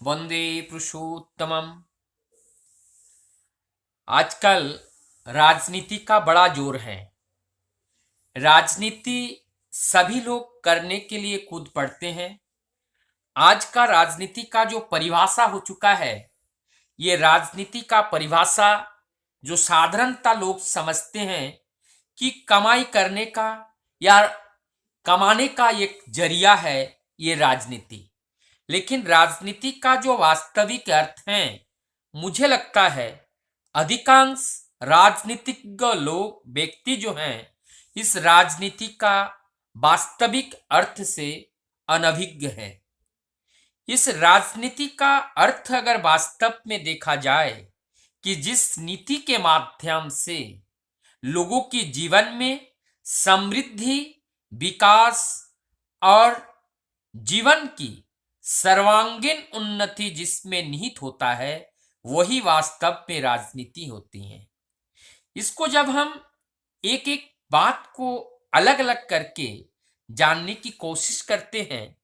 वंदे पुरुषोत्तमम। आजकल राजनीति का बड़ा जोर है। राजनीति सभी लोग करने के लिए कूद पड़ते हैं। आज का राजनीति का जो परिभाषा हो चुका है, ये राजनीति का परिभाषा जो साधारणता लोग समझते हैं कि कमाई करने का या कमाने का एक जरिया है ये राजनीति। लेकिन राजनीति का जो वास्तविक अर्थ है, मुझे लगता है अधिकांश राजनीतिज्ञ लोग व्यक्ति जो हैं इस राजनीति का वास्तविक अर्थ से अनभिज्ञ है। इस राजनीति का अर्थ अगर वास्तव में देखा जाए कि जिस नीति के माध्यम से लोगों के जीवन में समृद्धि, विकास और जीवन की सर्वांगीण उन्नति जिसमें निहित होता है, वही वास्तव में राजनीति होती है। इसको जब हम एक एक बात को अलग अलग करके जानने की कोशिश करते हैं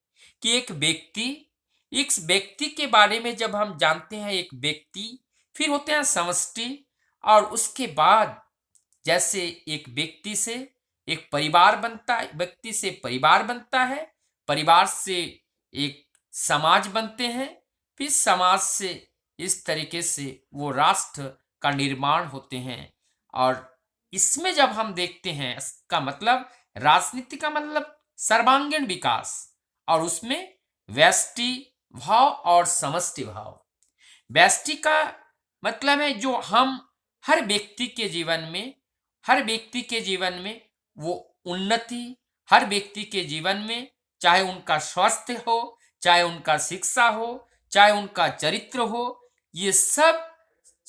कि इस व्यक्ति के बारे में जब हम जानते हैं, एक व्यक्ति, फिर होते हैं समष्टि, और उसके बाद जैसे एक व्यक्ति से एक परिवार बनता है, व्यक्ति से परिवार बनता है, परिवार से एक समाज बनते हैं, फिर समाज से इस तरीके से वो राष्ट्र का निर्माण होते हैं। और इसमें जब हम देखते हैं, इसका मतलब राजनीति का मतलब सर्वांगीण विकास, और उसमें व्यष्टि भाव और समष्टि भाव। व्यष्टि का मतलब है जो हम हर व्यक्ति के जीवन में वो उन्नति, हर व्यक्ति के जीवन में, चाहे उनका स्वास्थ्य हो, चाहे उनका शिक्षा हो, चाहे उनका चरित्र हो, ये सब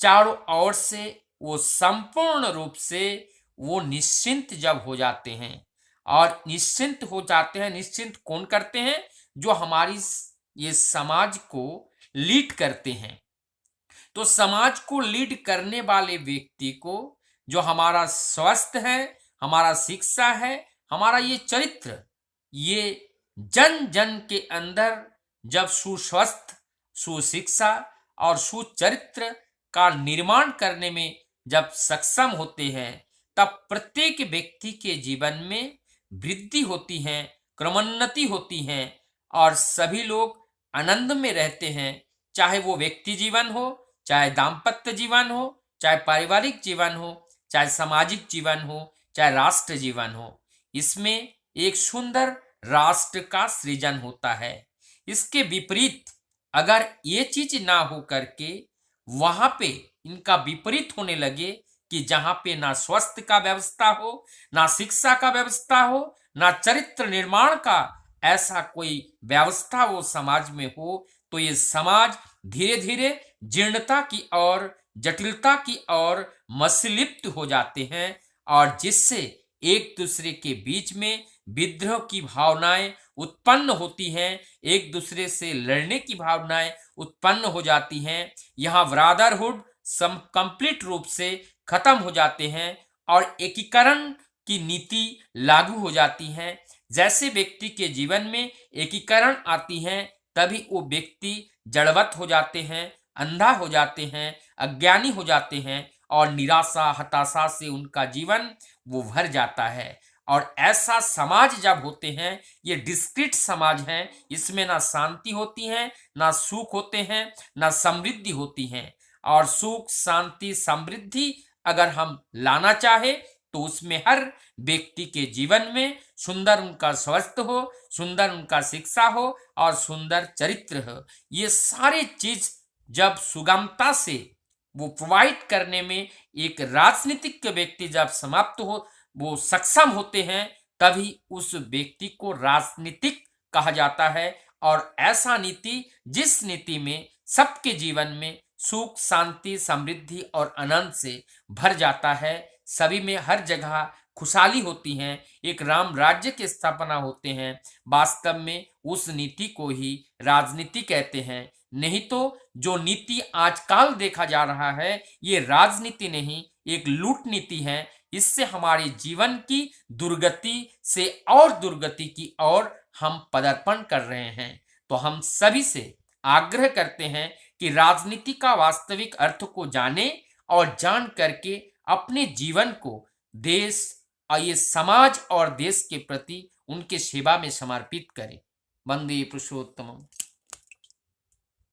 चारों ओर से वो संपूर्ण रूप से वो निश्चिंत जब हो जाते हैं। और निश्चिंत हो जाते हैं, निश्चिंत कौन करते हैं? जो हमारी ये समाज को लीड करते हैं। तो समाज को लीड करने वाले व्यक्ति को, जो हमारा स्वास्थ्य है, हमारा शिक्षा है, हमारा ये चरित्र, ये जन जन के अंदर जब सुस्वस्थ, सुशिक्षा और सुचरित्र का निर्माण करने में जब सक्षम होते हैं, तब प्रत्येक व्यक्ति के जीवन में वृद्धि होती है, क्रमोन्नति होती है, और सभी लोग आनंद में रहते हैं। चाहे वो व्यक्ति जीवन हो, चाहे दाम्पत्य जीवन हो, चाहे पारिवारिक जीवन हो, चाहे सामाजिक जीवन हो, चाहे राष्ट्र जीवन हो, इसमें एक सुंदर राष्ट्र का सृजन होता है। इसके विपरीत अगर ये चीज ना हो करके वहां पे इनका विपरीत होने लगे कि जहां पे ना स्वास्थ्य का व्यवस्था हो, ना शिक्षा का व्यवस्था हो, ना चरित्र निर्माण का ऐसा कोई व्यवस्था वो समाज में हो, तो ये समाज धीरे धीरे जीर्णता की ओर, जटिलता की ओर मसलिप्त हो जाते हैं, और जिससे एक दूसरे के बीच में विद्रोह की भावनाएं उत्पन्न होती हैं, एक दूसरे से लड़ने की भावनाएं उत्पन्न हो जाती हैं। यहाँ ब्रादरहुड सम कंप्लीट रूप से खत्म हो जाते हैं और एकीकरण की नीति लागू हो जाती है। जैसे व्यक्ति के जीवन में एकीकरण आती है, तभी वो व्यक्ति जड़वत हो जाते हैं, अंधा हो जाते हैं, अज्ञानी हो जाते हैं, और निराशा, हताशा से उनका जीवन वो भर जाता है। और ऐसा समाज जब होते हैं, ये डिस्क्रीट समाज हैं, इसमें ना शांति होती है, ना सुख होते हैं, ना समृद्धि होती है। और सुख, शांति, समृद्धि अगर हम लाना चाहे तो उसमें हर व्यक्ति के जीवन में सुंदर उनका स्वास्थ्य हो, सुंदर उनका शिक्षा हो, और सुंदर चरित्र हो। ये सारे चीज जब सुगमता से वो प्रोवाइड करने में एक राजनीतिक व्यक्ति जब समाप्त हो, वो सक्षम होते हैं, तभी उस व्यक्ति को राजनीतिक कहा जाता है। और ऐसा नीति, जिस नीति में सबके जीवन में सुख, शांति, समृद्धि और आनंद से भर जाता है, सभी में हर जगह खुशहाली होती है, एक राम राज्य की स्थापना होते हैं, वास्तव में उस नीति को ही राजनीति कहते हैं। नहीं तो जो नीति आजकल देखा जा रहा है, ये राजनीति नहीं, एक लूट नीति है। इससे हमारे जीवन की दुर्गति से और दुर्गति की ओर हम पदार्पण कर रहे हैं। तो हम सभी से आग्रह करते हैं कि राजनीति का वास्तविक अर्थ को जाने और जान करके अपने जीवन को देश और ये समाज और देश के प्रति उनके सेवा में समर्पित करें। वंदे पुरुषोत्तमम।